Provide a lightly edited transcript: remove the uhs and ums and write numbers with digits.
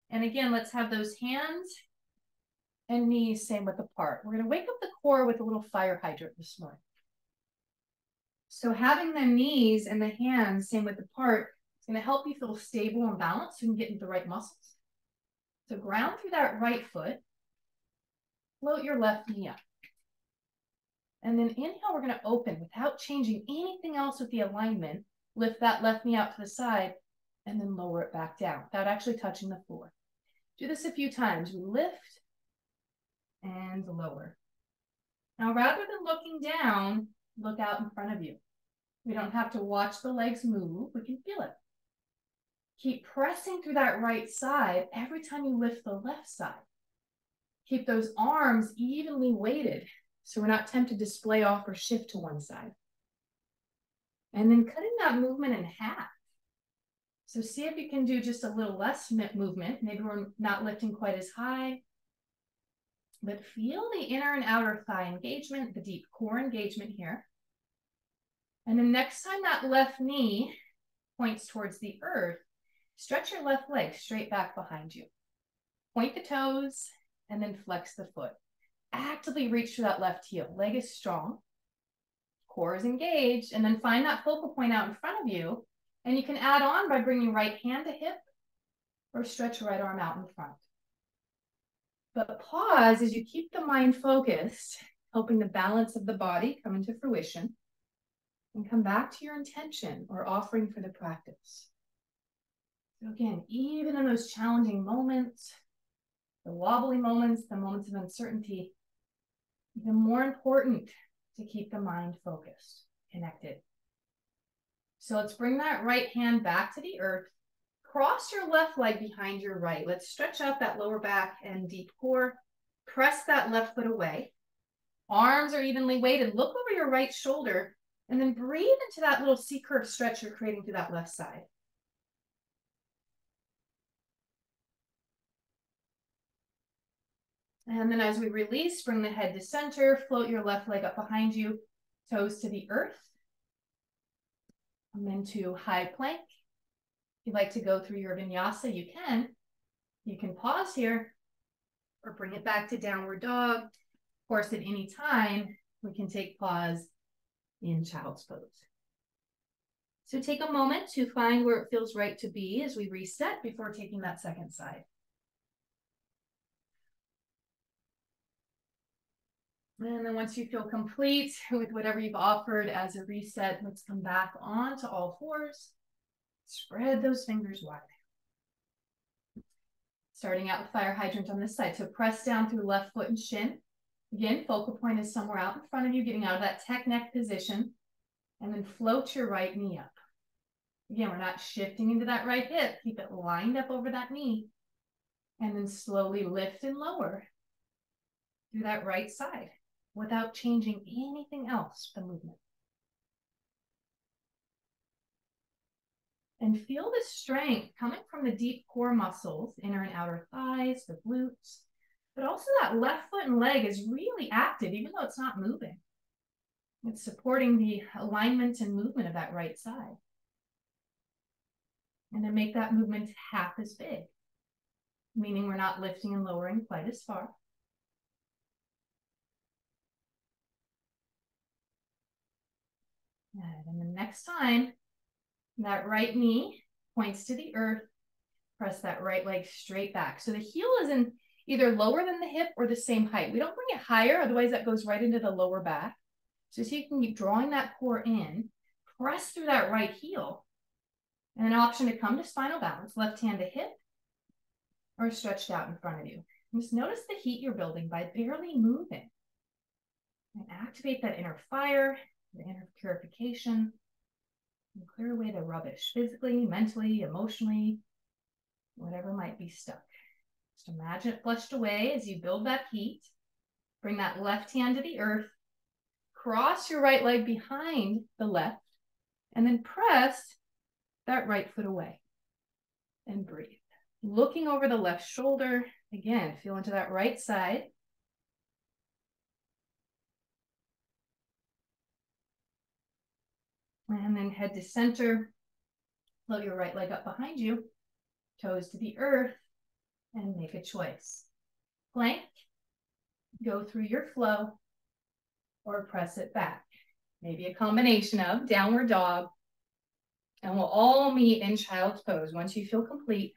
And again, let's have those hands and knees same width apart. We're going to wake up the core with a little fire hydrant this morning. So having the knees and the hands same width apart is going to help you feel stable and balanced so you can get into the right muscles. So ground through that right foot. Float your left knee up. And then inhale, we're going to open without changing anything else with the alignment. Lift that left knee out to the side and then lower it back down without actually touching the floor. Do this a few times. We lift and lower. Now, rather than looking down, look out in front of you. We don't have to watch the legs move. We can feel it. Keep pressing through that right side every time you lift the left side. Keep those arms evenly weighted so we're not tempted to splay off or shift to one side. And then cutting that movement in half. So see if you can do just a little less movement. Maybe we're not lifting quite as high. But feel the inner and outer thigh engagement, the deep core engagement here. And then next time that left knee points towards the earth, stretch your left leg straight back behind you. Point the toes and then flex the foot. Actively reach for that left heel. Leg is strong. Core is engaged. And then find that focal point out in front of you. And you can add on by bringing right hand to hip or stretch right arm out in front. But pause as you keep the mind focused, helping the balance of the body come into fruition, and come back to your intention or offering for the practice. So again, even in those challenging moments, the wobbly moments, the moments of uncertainty, even more important to keep the mind focused, connected. So let's bring that right hand back to the earth. Cross your left leg behind your right. Let's stretch out that lower back and deep core. Press that left foot away. Arms are evenly weighted. Look over your right shoulder and then breathe into that little C-curve stretch you're creating through that left side. And then as we release, bring the head to center, float your left leg up behind you, toes to the earth. Come into high plank. If you'd like to go through your vinyasa, you can. You can pause here or bring it back to downward dog. Of course, at any time, we can take pause in child's pose. So take a moment to find where it feels right to be as we reset before taking that second side. And then once you feel complete with whatever you've offered as a reset, let's come back onto all fours. Spread those fingers wide. Starting out with fire hydrant on this side. So press down through left foot and shin. Again, focal point is somewhere out in front of you, getting out of that tech neck position. And then float your right knee up. Again, we're not shifting into that right hip. Keep it lined up over that knee. And then slowly lift and lower through that right side without changing anything else, the movement. And feel the strength coming from the deep core muscles, inner and outer thighs, the glutes, but also that left foot and leg is really active, even though it's not moving. It's supporting the alignment and movement of that right side. And then make that movement half as big, meaning we're not lifting and lowering quite as far. And then next time, that right knee points to the earth. Press that right leg straight back. So the heel is in either lower than the hip or the same height. We don't bring it higher, otherwise that goes right into the lower back. So see if you can keep drawing that core in. Press through that right heel. And an option to come to spinal balance, left hand to hip or stretched out in front of you. And just notice the heat you're building by barely moving. And activate that inner fire, the inner purification. And clear away the rubbish, physically, mentally, emotionally, whatever might be stuck. Just imagine it flushed away as you build that heat. Bring that left hand to the earth. Cross your right leg behind the left. And then press that right foot away. And breathe. Looking over the left shoulder. Again, feel into that right side. And then head to center. Float your right leg up behind you. Toes to the earth. and make a choice. Plank, go through your flow, or press it back. Maybe a combination of downward dog, and we'll all meet in child's pose. Once you feel complete,